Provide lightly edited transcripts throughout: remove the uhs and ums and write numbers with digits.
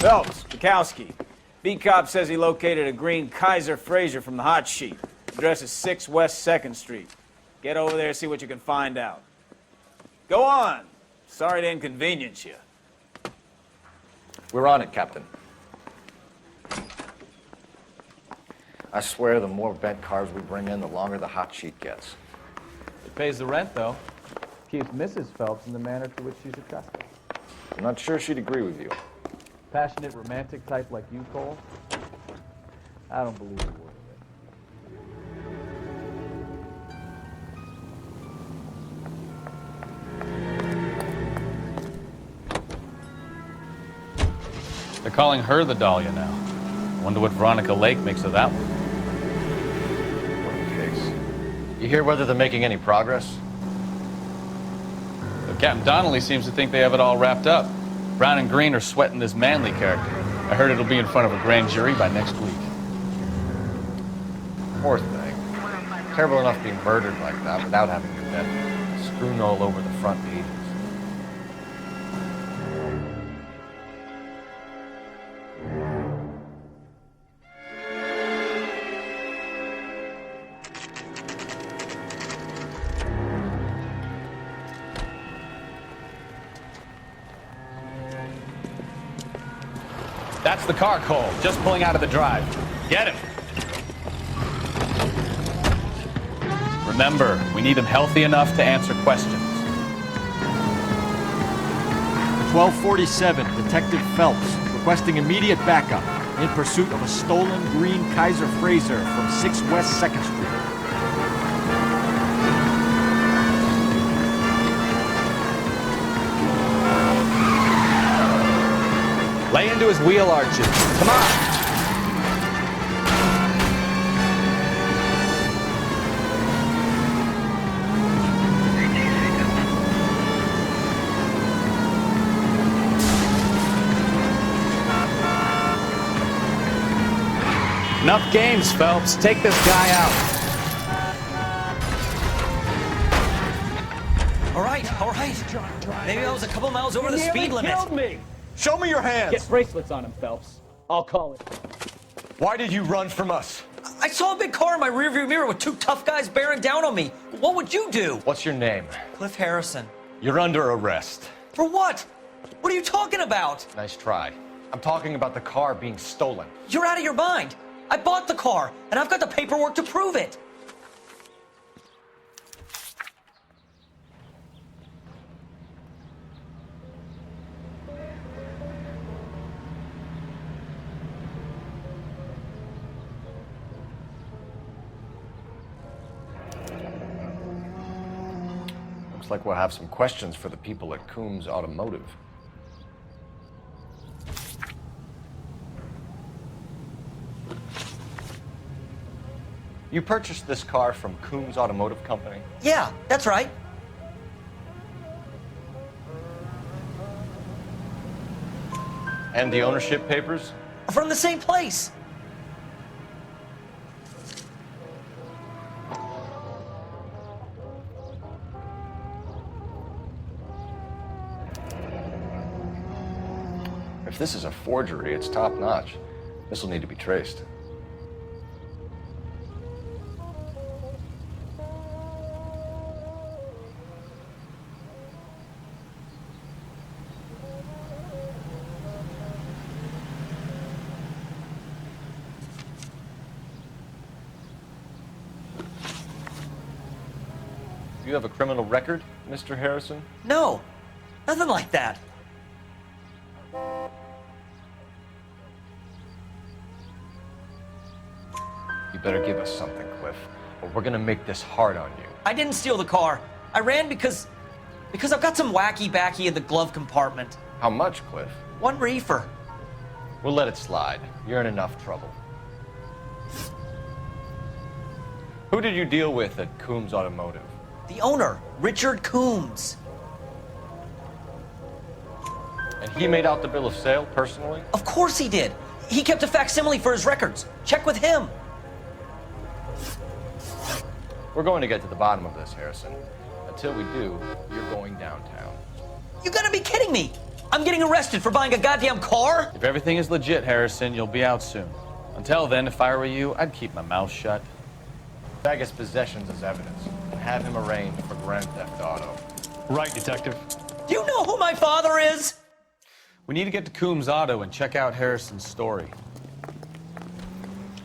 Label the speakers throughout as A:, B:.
A: Phelps, Bukowski. B-Cop says he located a green Kaiser Fraser from the hot sheet. Address is 6 West 2nd Street. Get over there and see what you can find out. Go on. Sorry to inconvenience you.
B: We're on it, Captain. I swear the more bent cars we bring in, the longer the hot sheet gets.
C: It pays the rent, though. Keeps Mrs. Phelps in the manner to which she's accustomed.
B: I'm not sure she'd agree with you.
C: Passionate, romantic type like you, Cole? I don't believe a word of it. They're calling her the Dahlia now. Wonder what Veronica Lake makes of that one.
B: What a case. You hear whether they're making any progress?
C: But Captain Donnelly seems to think they have it all wrapped up. Brown and Green are sweating this Manley character. I heard it'll be in front of a grand jury by next week.
B: Poor thing. Terrible enough being murdered like that without having your death strewn all over the front pages.
C: That's the car, Cole. Just pulling out of the drive. Get him. Remember, we need him healthy enough to answer questions.
D: 1247, Detective Phelps, requesting immediate backup in pursuit of a stolen green Kaiser Fraser from 6 West 2nd Street.
C: Lay into his wheel arches. Come on! Enough games, Phelps. Take this guy out.
E: All right. Maybe I was a couple miles over the speed limit.
F: Killed me.
G: Show me your hands!
F: Get bracelets on him, Phelps. I'll call it.
G: Why did you run from us?
E: I saw a big car in my rearview mirror with 2 tough guys bearing down on me. What would you do?
B: What's your name?
E: Cliff Harrison.
G: You're under arrest.
E: For what? What are you talking about?
B: Nice try. I'm talking about the car being stolen.
E: You're out of your mind. I bought the car, and I've got the paperwork to prove it.
B: Looks like we'll have some questions for the people at Coombs Automotive. You purchased this car from Coombs Automotive Company?
E: Yeah, that's right.
B: And the ownership papers?
E: From the same place.
B: If this is a forgery, it's top-notch. This will need to be traced. Do you have a criminal record, Mr. Harrison?
E: No, nothing like that.
B: You better give us something, Cliff, or we're gonna make this hard on you.
E: I didn't steal the car. I ran because I've got some wacky-backy in the glove compartment.
B: How much, Cliff?
E: 1 reefer.
B: We'll let it slide. You're in enough trouble. Who did you deal with at Coombs Automotive?
E: The owner, Richard Coombs.
B: And he made out the bill of sale personally?
E: Of course he did. He kept a facsimile for his records. Check with him.
B: We're going to get to the bottom of this, Harrison. Until we do, you're going downtown.
E: You gotta be kidding me. I'm getting arrested for buying a goddamn car?
C: If everything is legit, Harrison, you'll be out soon. Until then, if I were you, I'd keep my mouth shut.
B: Bag his possessions as evidence and have him arraigned for grand theft auto.
G: Right, Detective.
E: Do you know who my father is?
C: We need to get to Coombs Auto and check out Harrison's story.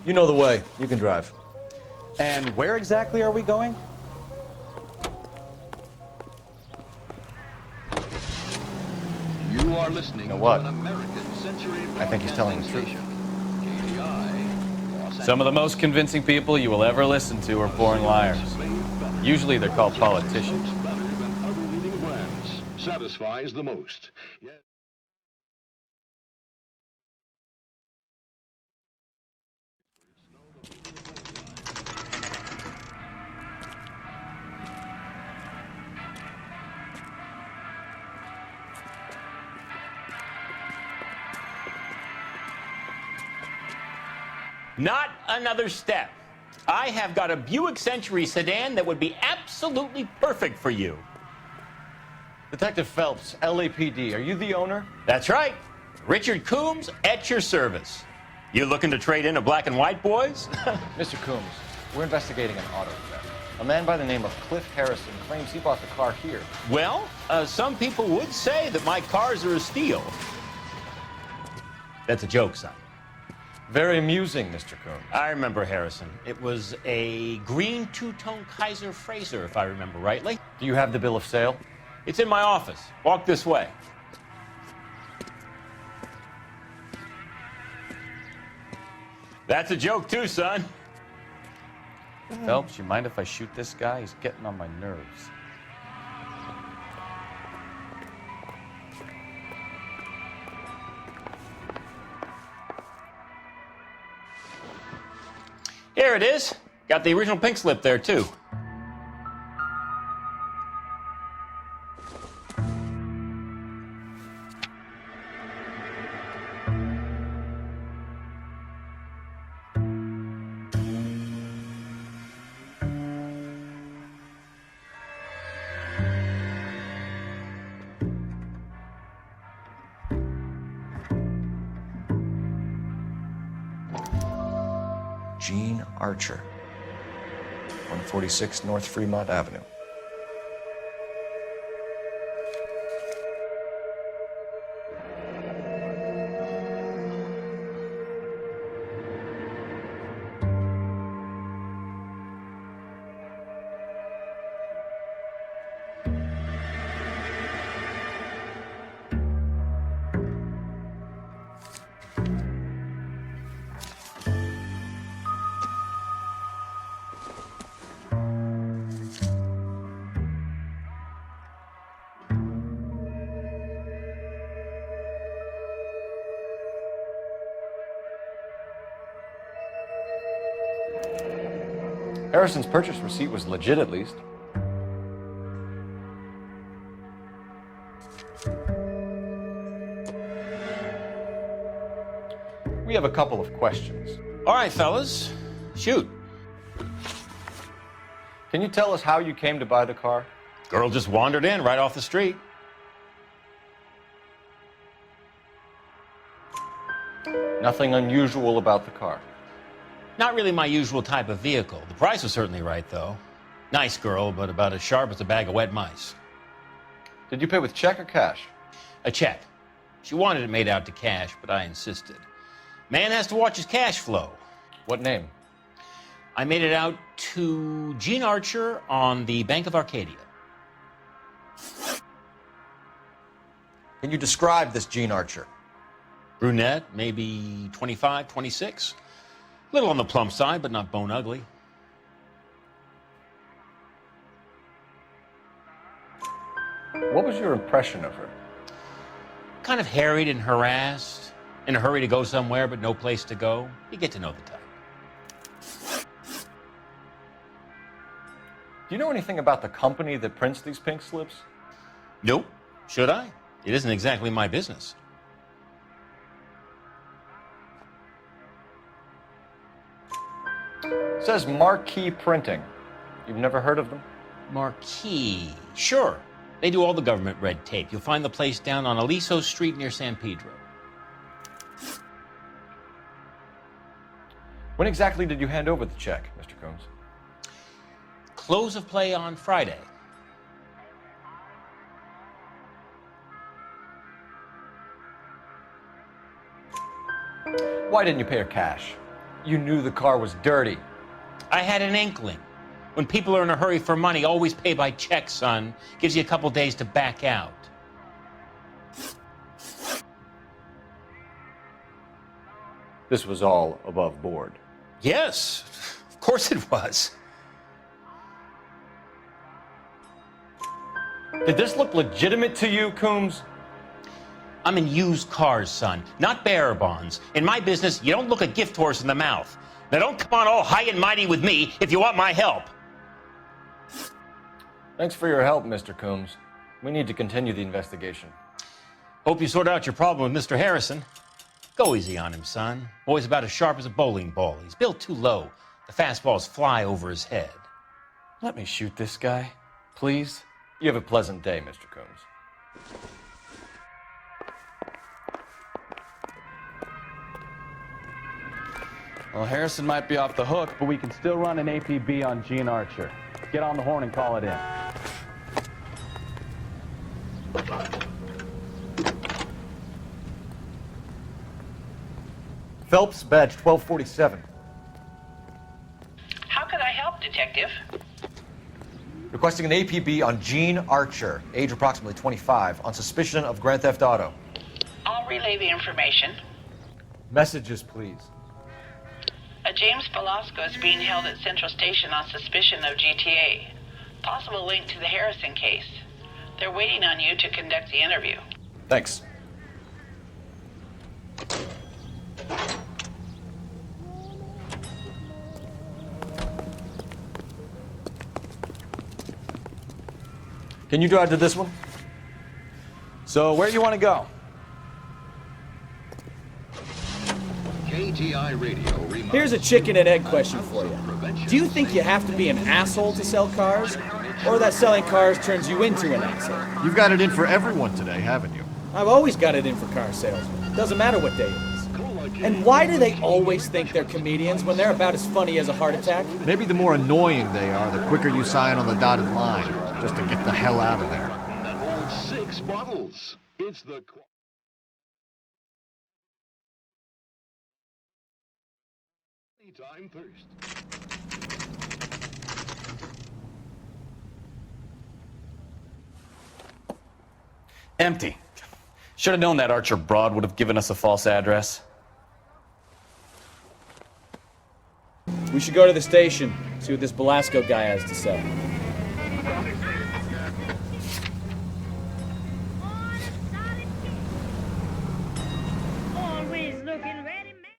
H: You know the way. You can drive.
I: And where exactly are we going?
J: You are listening
B: You know what?
J: to an American Century
B: I think he's telling the truth.
C: Some of the most convincing people you will ever listen to are born liars. Usually they're called politicians.
J: Better than other leading brands. Satisfies the most.
K: Not another step. I have got a Buick Century sedan that would be absolutely perfect for you.
B: Detective Phelps, LAPD, are you the owner?
K: That's right. Richard Coombs at your service. You looking to trade in a black and white, boys?
B: Mr. Coombs, we're investigating an auto theft. A man by the name of Cliff Harrison claims he bought the car here.
K: Well, some people would say that my cars are a steal. That's a joke, son.
B: Very amusing, Mr. Coombs.
K: I remember Harrison. It was a green two-tone Kaiser Frazer, if I remember rightly.
B: Do you have the bill of sale?
K: It's in my office. Walk this way. That's a joke too, son.
C: Phelps, you mind if I shoot this guy? He's getting on my nerves.
K: Here it is. Got the original pink slip there, too.
H: Gene Archer, 146 North Fremont Avenue.
B: Harrison's purchase receipt was legit, at least. We have a couple of questions.
K: All right, fellas. Shoot.
B: Can you tell us how you came to buy the car?
K: Girl just wandered in right off the street.
B: Nothing unusual about the car.
K: Not really my usual type of vehicle. The price was certainly right, though. Nice girl, but about as sharp as a bag of wet mice.
B: Did you pay with check or cash?
K: A check. She wanted it made out to cash, but I insisted. Man has to watch his cash flow.
B: What name?
K: I made it out to Gene Archer on the Bank of Arcadia.
H: Can you describe this Gene Archer?
K: Brunette, maybe 25, 26. Little on the plump side, but not bone ugly.
B: What was your impression of her?
K: Kind of harried and harassed. In a hurry to go somewhere, but no place to go. You get to know the type.
B: Do you know anything about the company that prints these pink slips?
K: Nope. Should I? It isn't exactly my business.
B: It says Marquee Printing. You've never heard of them?
K: Marquee. Sure. They do all the government red tape. You'll find the place down on Aliso Street near San Pedro.
B: When exactly did you hand over the check, Mr. Coombs?
K: Close of play on Friday.
B: Why didn't you pay her cash? You knew the car was dirty.
K: I had an inkling. When people are in a hurry for money, always pay by check, son. Gives you a couple days to back out.
B: This was all above board.
K: Yes, of course it was.
B: Did this look legitimate to you, Coombs?
K: I'm in used cars, son, not bearer bonds. In my business, you don't look a gift horse in the mouth. Now don't come on all high and mighty with me if you want my help.
B: Thanks for your help, Mr. Coombs. We need to continue the investigation.
K: Hope you sort out your problem with Mr. Harrison. Go easy on him, son. Boy's about as sharp as a bowling ball. He's built too low. The fastballs fly over his head.
B: Let me shoot this guy, please. You have a pleasant day, Mr. Coombs.
F: Well, Harrison might be off the hook, but we can still run an APB on Gene Archer. Get on the horn and call it in.
B: Phelps, badge 1247.
L: How can I help, Detective?
H: Requesting an APB on Gene Archer, age approximately 25, on suspicion of grand theft auto.
L: I'll relay the information.
B: Messages, please.
L: A James Velasco is being held at Central Station on suspicion of GTA. Possible link to the Harrison case. They're waiting on you to conduct the interview.
B: Thanks. Can you drive to this one?
F: So, where do you want to go?
J: KTI Radio reminds
F: Here's a chicken and egg question for you. Do you think you have to be an asshole to sell cars? Or that selling cars turns you into an asshole?
D: You've got it in for everyone today, haven't you?
F: I've always got it in for car salesmen. Doesn't matter what day it is. And why do they always think they're comedians when they're about as funny as a heart attack?
D: Maybe the more annoying they are, the quicker you sign on the dotted line, just to get the hell out of there.
J: that holds 6 bottles. It's the Anytime thirst.
C: Empty. Should have known that Archer broad would have given us a false address.
F: We should go to the station, see what this Velasco guy has to say.
M: Always looking ready, man.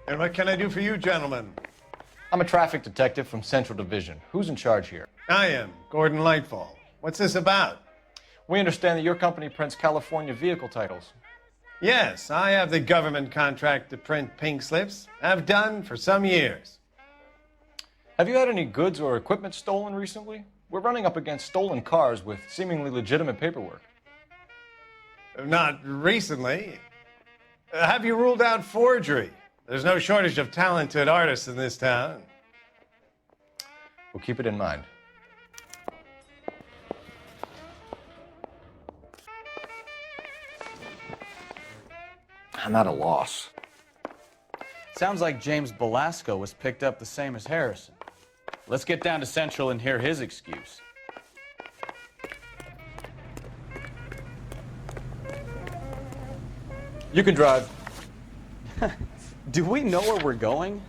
N: And what can I do for you, gentlemen?
B: I'm a traffic detective from Central Division. Who's in charge here?
N: I am, Gordon Lightfall. What's this about?
B: We understand that your company prints California vehicle titles.
N: Yes, I have the government contract to print pink slips. I've done for some years.
B: Have you had any goods or equipment stolen recently? We're running up against stolen cars with seemingly legitimate paperwork.
N: Not recently. Have you ruled out forgery? There's no shortage of talented artists in this town.
B: We'll keep it in mind. I'm at a loss.
C: Sounds like James Velasco was picked up the same as Harrison. Let's get down to Central and hear his excuse.
B: You can drive.
F: Do we know where we're going?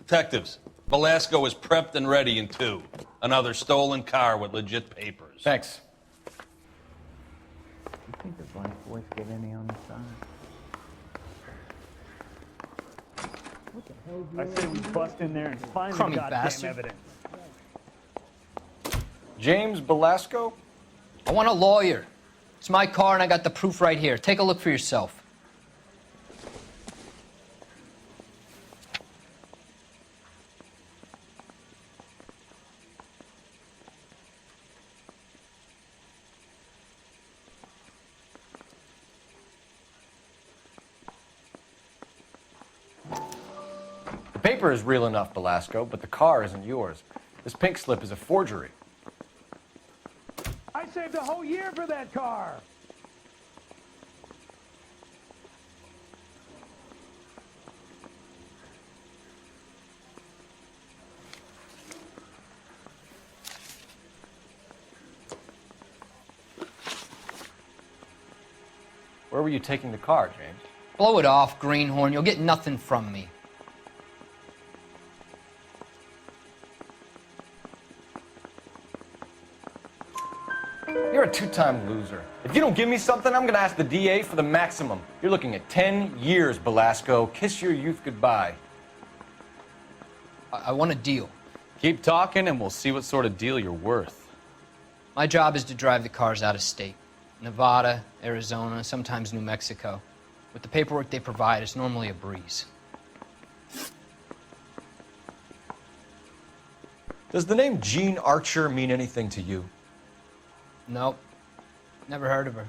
M: Detectives, Velasco is prepped and ready in 2. Another stolen car with legit papers.
B: Thanks.
C: You think the black boys get any on the side?
O: I say we bust in there and find the
E: Crummy
O: goddamn
E: bastard.
O: evidence.
B: James Belasco?
E: I want a lawyer. It's my car and I got the proof right here. Take a look for yourself.
B: The paper is real enough, Belasco, but the car isn't yours. This pink slip is a forgery.
O: I saved a whole year for that car.
B: Where were you taking the car, James?
E: Blow it off, greenhorn. You'll get nothing from me.
B: You're a two-time loser. If you don't give me something, I'm gonna ask the DA for the maximum. You're looking at 10 years, Belasco. Kiss your youth goodbye.
E: I want a deal.
C: Keep talking and we'll see what sort of deal you're worth.
E: My job is to drive the cars out of state. Nevada, Arizona, sometimes New Mexico. With the paperwork they provide, it's normally a breeze.
B: Does the name Jean Archer mean anything to you?
E: Nope. Never heard of her.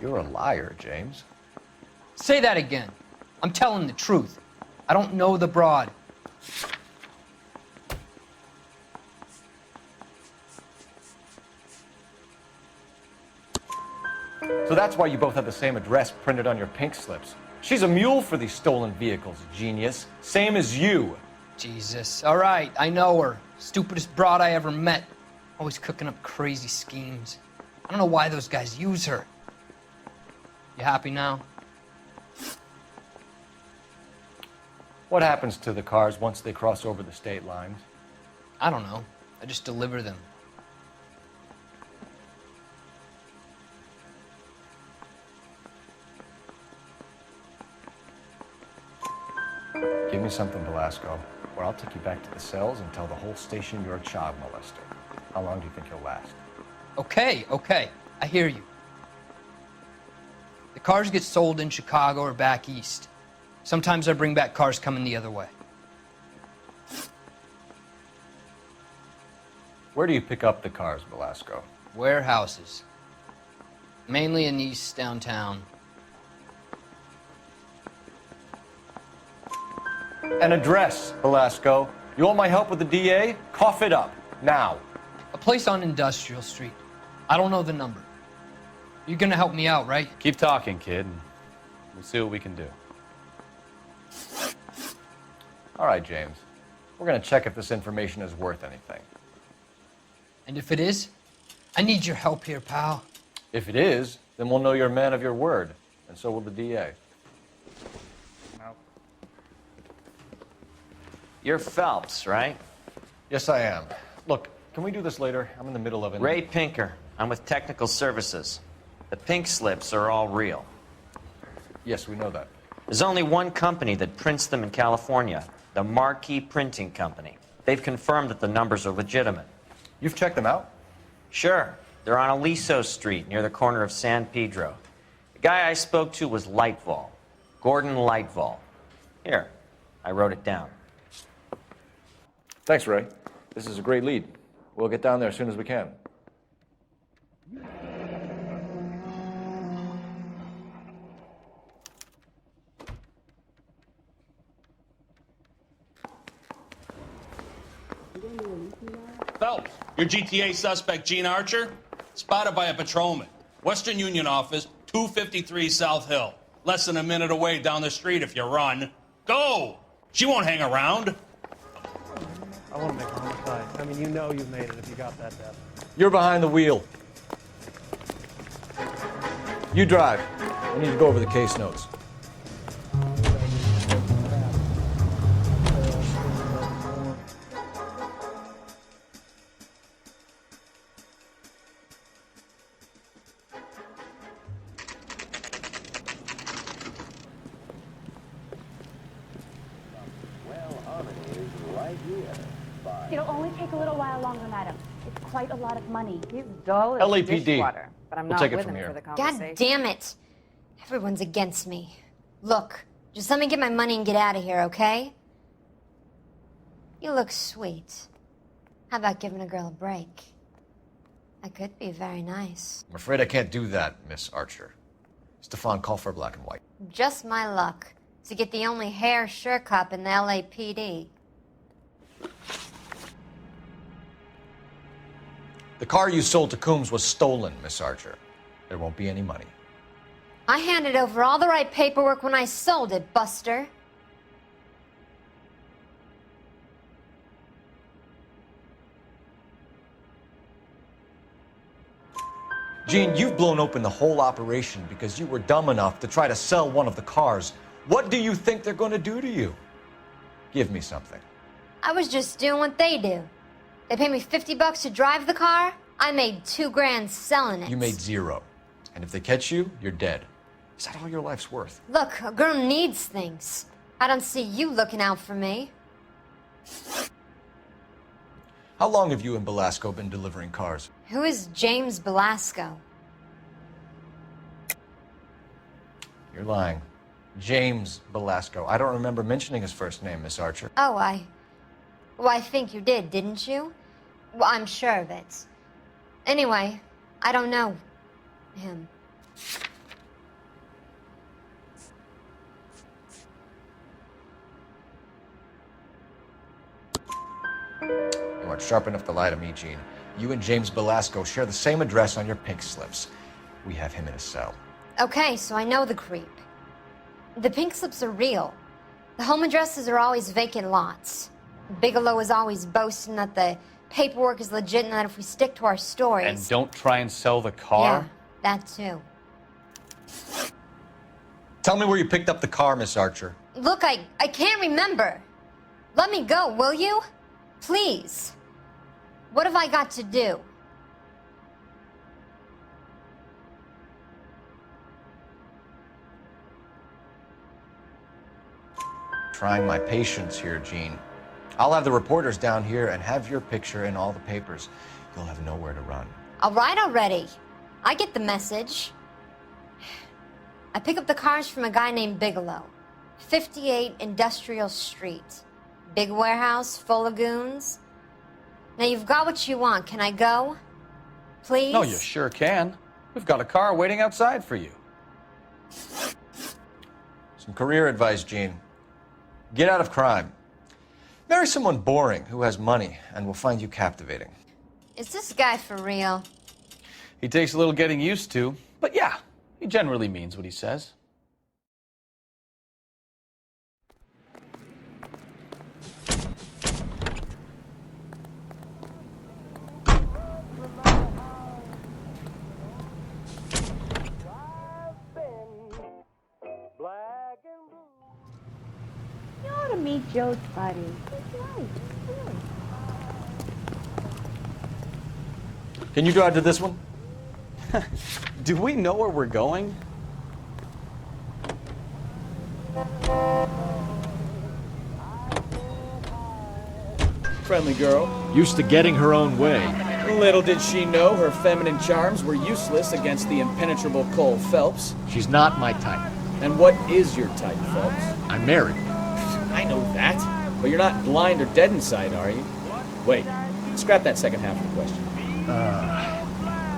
B: You're a liar, James.
E: Say that again. I'm telling the truth. I don't know the broad.
B: So that's why you both have the same address printed on your pink slips. She's a mule for these stolen vehicles, genius. Same as you.
E: Jesus. All right, I know her. Stupidest broad I ever met. Always cooking up crazy schemes. I don't know why those guys use her. You happy now?
B: What happens to the cars once they cross over the state lines?
E: I don't know. I just deliver them.
B: Give me something, Belasco, or I'll take you back to the cells and tell the whole station you're a child molester. How long do you think you'll last?
E: Okay, okay. I hear you. The cars get sold in Chicago or back east. Sometimes I bring back cars coming the other way.
B: Where do you pick up the cars, Belasco?
E: Warehouses. Mainly in East downtown.
B: An address, Belasco. You want my help with the DA? Cough it up, now.
E: A place on Industrial Street. I don't know the number. You're gonna help me out, right?
C: Keep talking, kid, and we'll see what we can do.
B: All right, James. We're gonna check if this information is worth anything.
E: And if it is, I need your help here, pal.
B: If it is, then we'll know you're a man of your word, and so will the DA.
P: You're Phelps, right?
B: Yes, I am. Look, can we do this later? I'm in the middle of it.
P: Ray Pinker. I'm with Technical Services. The pink slips are all real.
B: Yes, we know that.
P: There's only one company that prints them in California, the Marquee Printing Company. They've confirmed that the numbers are legitimate.
B: You've checked them out?
P: Sure. They're on Aliso Street, near the corner of San Pedro. The guy I spoke to was Lightval. Gordon Lightval. Here, I wrote it down.
B: Thanks, Ray. This is a great lead. We'll get down there as soon as we can.
M: Phelps, your GTA suspect, Jean Archer, spotted by a patrolman. Western Union office, 253 South Hill. Less than a minute away down the street if you run. Go! She won't hang around.
O: I want to make a homicide.
N: I mean, you know you made it if you got that death.
B: You're behind the wheel. You drive. I need to go over the case notes.
Q: It'll only take a little while longer, madam. It's quite a lot of money.
R: He's dull as
B: LAPD.
R: dishwater, but I'm
B: We'll
R: not
B: take it
R: with
B: from
R: him
B: here.
R: for the
S: God
R: conversation.
S: damn it. Everyone's against me. Look, just let me get my money and get out of here, okay? You look sweet. How about giving a girl a break? That could be very nice.
H: I'm afraid I can't do that, Miss Archer. Stefan, call for black and white.
S: Just my luck to get the only hair sure cop in the LAPD.
H: The car you sold to Coombs was stolen, Miss Archer. There won't be any money.
S: I handed over all the right paperwork when I sold it, Buster.
H: Gene, you've blown open the whole operation because you were dumb enough to try to sell one of the cars. What do you think they're going to do to you? Give me something.
S: I was just doing what they do. They paid me $50 to drive the car. I made $2 grand selling it.
H: You made zero. And if they catch you, you're dead. Is that all your life's worth?
S: Look, a girl needs things. I don't see you looking out for me.
H: How long have you and Belasco been delivering cars?
S: Who is James Belasco?
H: You're lying. James Belasco. I don't remember mentioning his first name, Miss Archer.
S: Oh, Well, I think you did, didn't you? Well, I'm sure of it. Anyway, I don't know him.
H: You aren't sharp enough to lie to me, Gene. You and James Belasco share the same address on your pink slips. We have him in a cell.
S: Okay, so I know the creep. The pink slips are real. The home addresses are always vacant lots. Bigelow is always boasting that the paperwork is legit and that if we stick to our stories...
C: And don't try and sell the car?
S: Yeah, that too.
H: Tell me where you picked up the car, Miss Archer.
S: Look, I can't remember. Let me go, will you? Please. What have I got to do?
H: Trying my patience here, Gene. I'll have the reporters down here and have your picture in all the papers. You'll have nowhere to run.
S: All right already. I get the message. I pick up the cars from a guy named Bigelow. 58 Industrial Street. Big warehouse, full of goons. Now you've got what you want. Can I go? Please?
C: No, you sure can. We've got a car waiting outside for you.
H: Some career advice, Gene. Get out of crime. Marry someone boring who has money and will find you captivating.
S: Is this guy for real?
C: He takes a little getting used to, but yeah, he generally means what he says.
Q: You ought to meet Joe's buddy. He's nice, really.
B: Can you drive to this one?
I: Do we know where we're going?
F: Friendly girl.
D: Used to getting her own way.
F: Little did she know her feminine charms were useless against the impenetrable Cole Phelps.
D: She's not my type.
F: And what is your type, Phelps?
D: I'm married.
F: I know that. But you're not blind or dead inside, are you? Wait, scrap that second half of the question.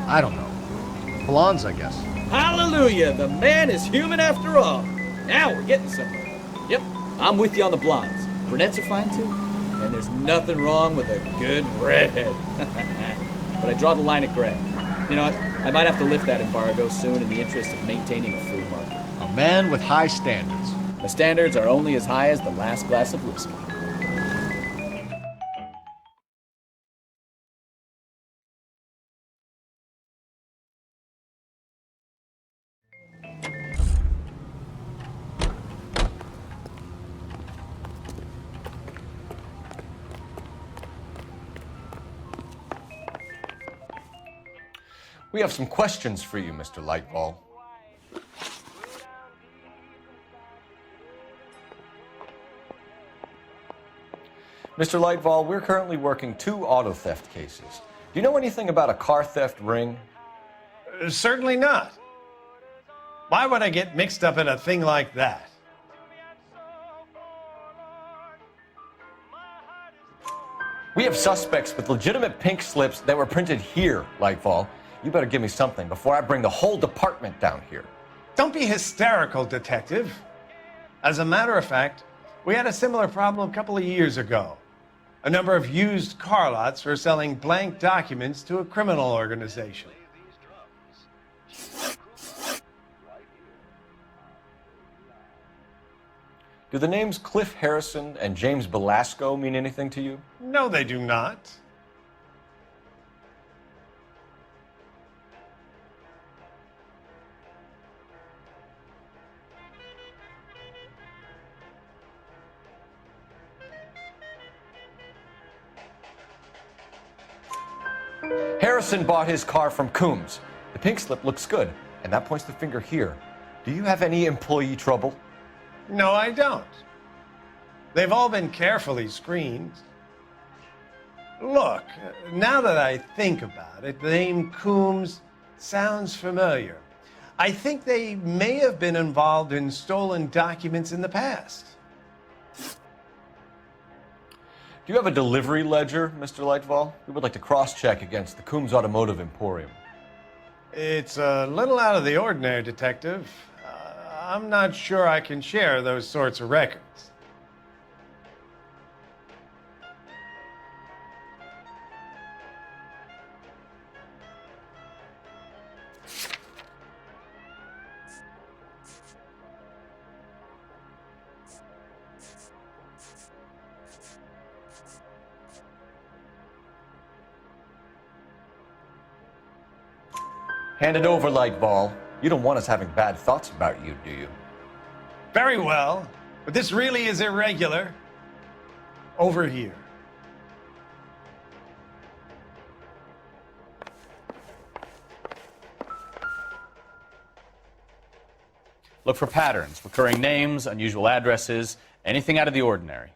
D: I don't know. Blondes, I guess.
F: Hallelujah! The man is human after all. Now we're getting somewhere. Yep, I'm with you on the blondes. Brunettes are fine too. And there's nothing wrong with a good redhead. But I draw the line at gray. You know what? I might have to lift that embargo soon in the interest of maintaining a free market.
D: A man with high standards.
F: The standards are only as high as the last glass of whiskey.
B: We have some questions for you, Mr. Lightfall. Mr. Lightfall, we're currently working 2 auto theft cases. Do you know anything about a car theft ring?
N: Certainly not. Why would I get mixed up in a thing like that?
B: We have suspects with legitimate pink slips that were printed here, Lightfall. You better give me something before I bring the whole department down here.
N: Don't be hysterical, Detective. As a matter of fact, we had a similar problem a couple of years ago. A number of used car lots were selling blank documents to a criminal organization.
B: Do the names Cliff Harrison and James Belasco mean anything to you?
N: No, they do not.
B: Harrison bought his car from Coombs. The pink slip looks good, and that points the finger here. Do you have any employee trouble?
N: No, I don't. They've all been carefully screened. Look, now that I think about it, the name Coombs sounds familiar. I think they may have been involved in stolen documents in the past.
B: Do you have a delivery ledger, Mr. Lightfall? We would like to cross-check against the Coombs Automotive Emporium.
N: It's a little out of the ordinary, Detective. I'm not sure I can share those sorts of records.
B: Hand it over, Lightball. You don't want us having bad thoughts about you, do you?
N: Very well, but this really is irregular. Over here.
C: Look for patterns, recurring names, unusual addresses, anything out of the ordinary.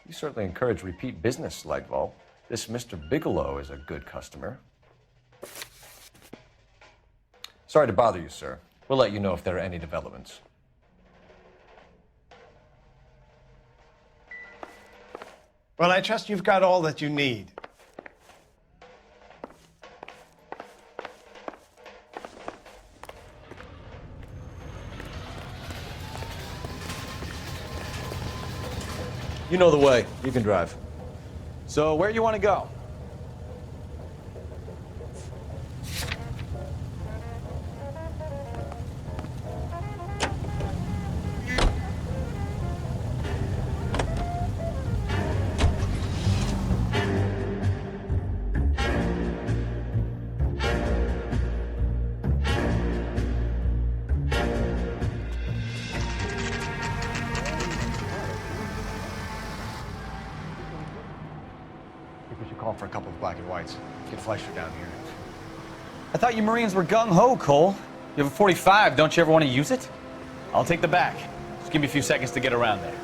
B: You certainly encourage repeat business, Lightball. This Mr. Bigelow is a good customer. Sorry to bother you, sir. We'll let you know if there are any developments.
N: Well, I trust you've got all that you need.
B: You know the way. You can drive.
I: So, where you want to go?
D: Call for a couple of black and whites. Get Fleischer down here.
I: I thought you Marines were gung-ho, Cole.
C: You have a 45, don't you ever want to use it? I'll take the back. Just give me a few seconds to get around there.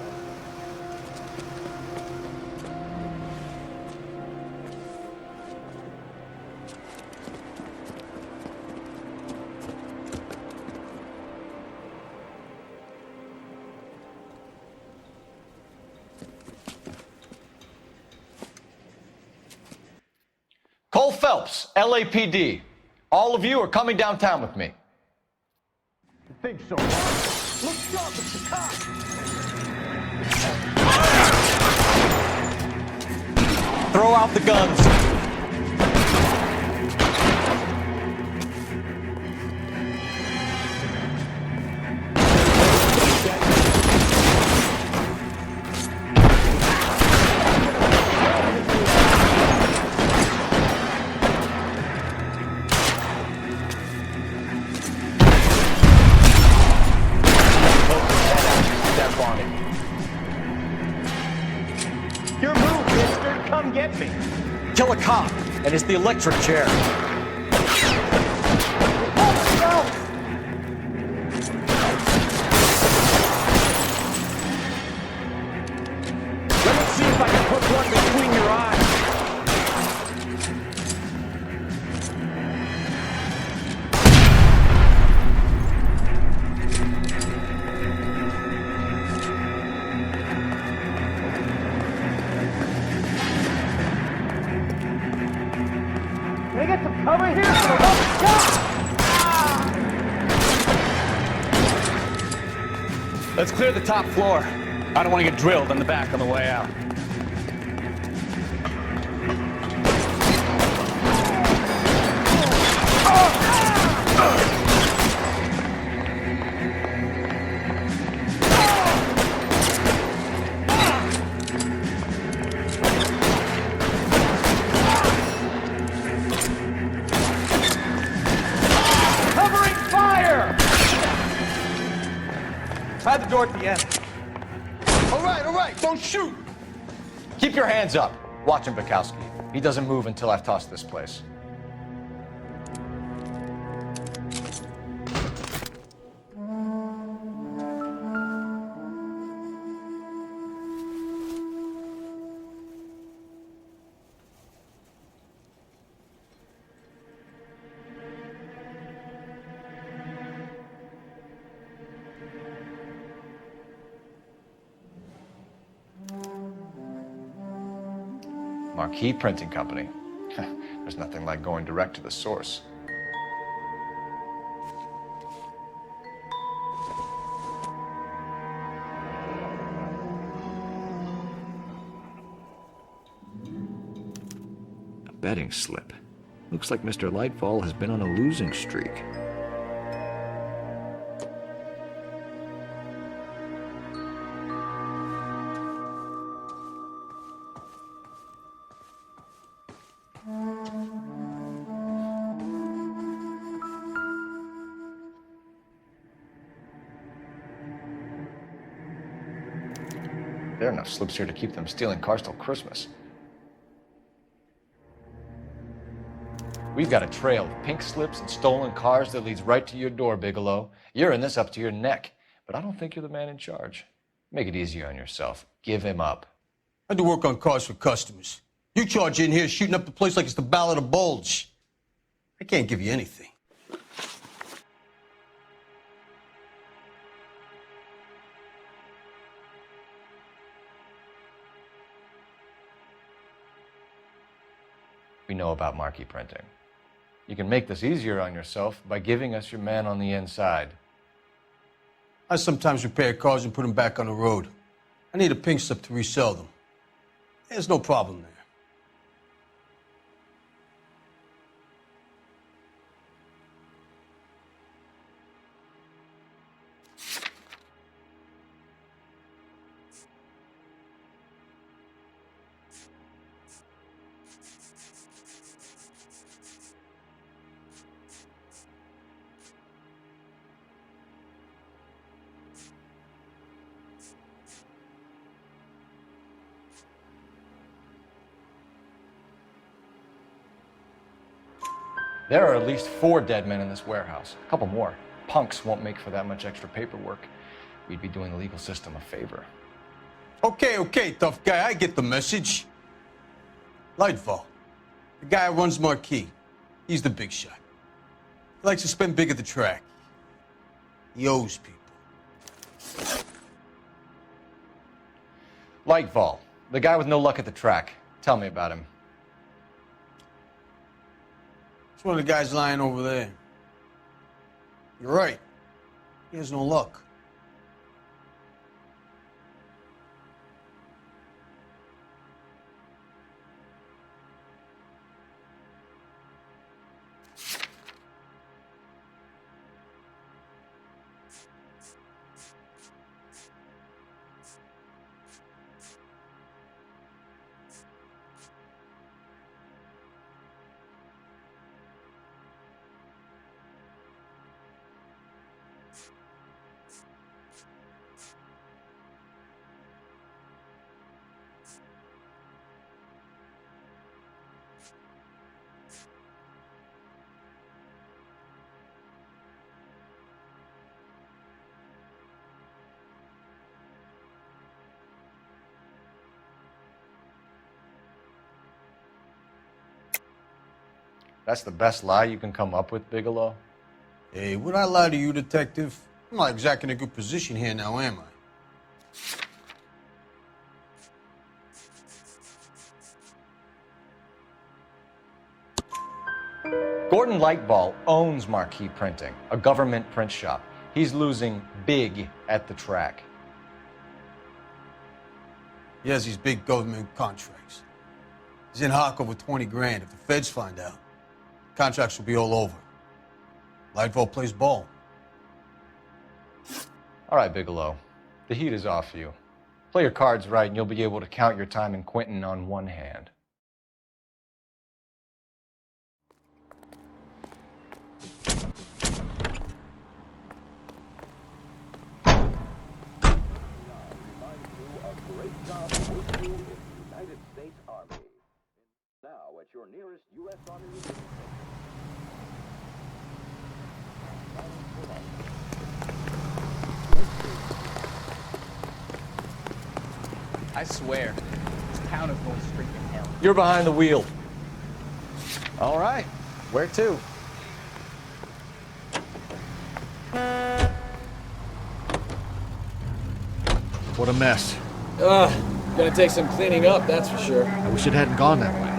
B: Cole Phelps, LAPD. All of you are coming downtown with me.
O: You think so? Look sharp, it's the cops!
B: Throw out the guns.
D: come get me.
H: Kill a cop, and it's the electric chair.
D: Let me see if I can put one between your eyes. Can I get some cover here?
C: Let's clear the top floor. I don't want to get drilled in the back on the way out.
D: Covering fire! Try the door at the end.
H: All right, don't shoot! Keep your hands up. Watch him, Bukowski. He doesn't move until I've tossed this place. Marquee Printing Company. There's nothing like going direct to the source. A betting slip. Looks like Mr. Lightfall has been on a losing streak. There are enough slips here to keep them stealing cars till Christmas. We've got a trail of pink slips and stolen cars that leads right to your door, Bigelow. You're in this up to your neck, but I don't think you're the man in charge. Make it easier on yourself. Give him up.
R: I do work on cars for customers. You charge in here shooting up the place like it's the Ballad of Bulge. I can't give you anything.
H: We know about marquee printing. You can make this easier on yourself by giving us your man on the inside.
R: I sometimes repair cars and put them back on the road. I need a pink slip to resell them. There's no problem there.
H: There are at least 4 dead men in this warehouse. A couple more. Punks won't make for that much extra paperwork. We'd be doing the legal system a favor.
R: Okay, tough guy, I get the message. Lightfall, the guy who runs Marquee. He's the big shot. He likes to spend big at the track. He owes people.
H: Lightfall, the guy with no luck at the track. Tell me about him.
R: It's one of the guys lying over there. You're right. He has no luck.
H: That's the best lie you can come up with, Bigelow?
R: Hey, would I lie to you, detective? I'm not exactly in a good position here now, am I?
H: Gordon Lightball owns Marquee Printing, a government print shop. He's losing big at the track.
R: He has these big government contracts. He's in hock over 20 grand. If the feds find out, contracts will be all over. Lightball plays ball.
H: All right, Bigelow. The heat is off you. Play your cards right and you'll be able to count your time in Quentin on one hand.
J: United States Army. Now at your nearest U.S. Army.
C: I swear, this town is going straight to hell.
H: You're behind the wheel.
C: All right. Where to?
D: What a mess.
F: Gonna take some cleaning up, that's for sure.
D: I wish it hadn't gone that way.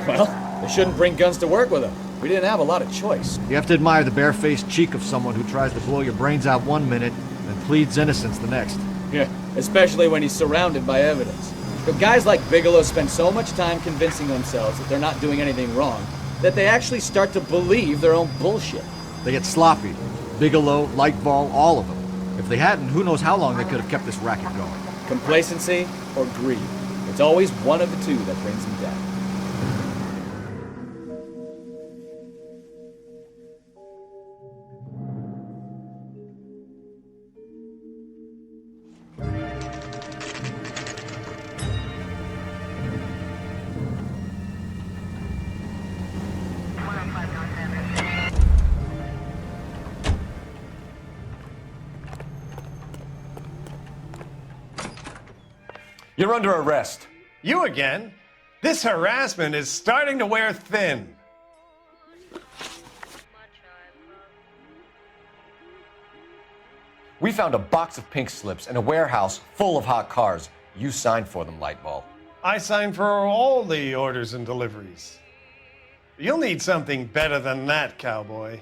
F: Well, they shouldn't bring guns to work with them. We didn't have a lot of choice.
D: You have to admire the barefaced cheek of someone who tries to blow your brains out one minute and pleads innocence the next.
F: Yeah, especially when he's surrounded by evidence. But guys like Bigelow spend so much time convincing themselves that they're not doing anything wrong that they actually start to believe their own bullshit.
D: They get sloppy. Bigelow, Lightball, all of them. If they hadn't, who knows how long they could have kept this racket going.
F: Complacency or greed. It's always one of the two that brings them down.
H: You're under arrest.
N: You again? This harassment is starting to wear thin.
H: We found a box of pink slips in a warehouse full of hot cars. You signed for them, Lightball.
N: I signed for all the orders and deliveries. You'll need something better than that, cowboy.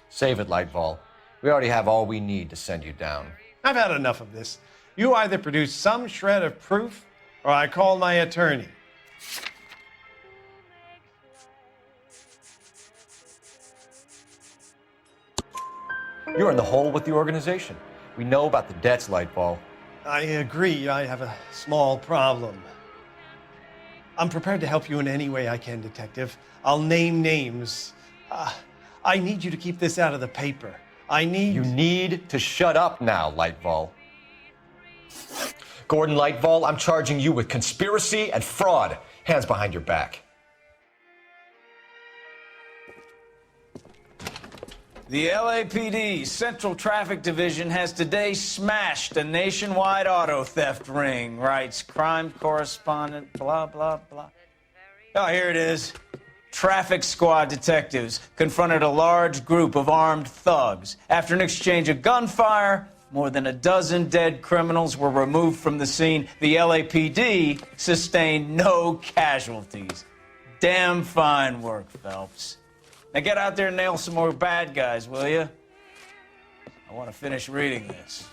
H: Save it, Lightball. We already have all we need to send you down.
N: I've had enough of this. You either produce some shred of proof, or I call my attorney.
H: You're in the hole with the organization. We know about the debts, Lightball.
N: I agree, I have a small problem. I'm prepared to help you in any way I can, Detective. I'll name names. I need you to keep this out of the paper. You
H: need to shut up now, Lightball. Gordon Lightball, I'm charging you with conspiracy and fraud. Hands behind your back.
A: The LAPD Central Traffic Division has today smashed a nationwide auto theft ring, writes crime correspondent, blah, blah, blah. Oh, here it is. Traffic squad detectives confronted a large group of armed thugs. After an exchange of gunfire, more than a dozen dead criminals were removed from the scene. The LAPD sustained no casualties. Damn fine work, Phelps. Now get out there and nail some more bad guys, will you? I want to finish reading this.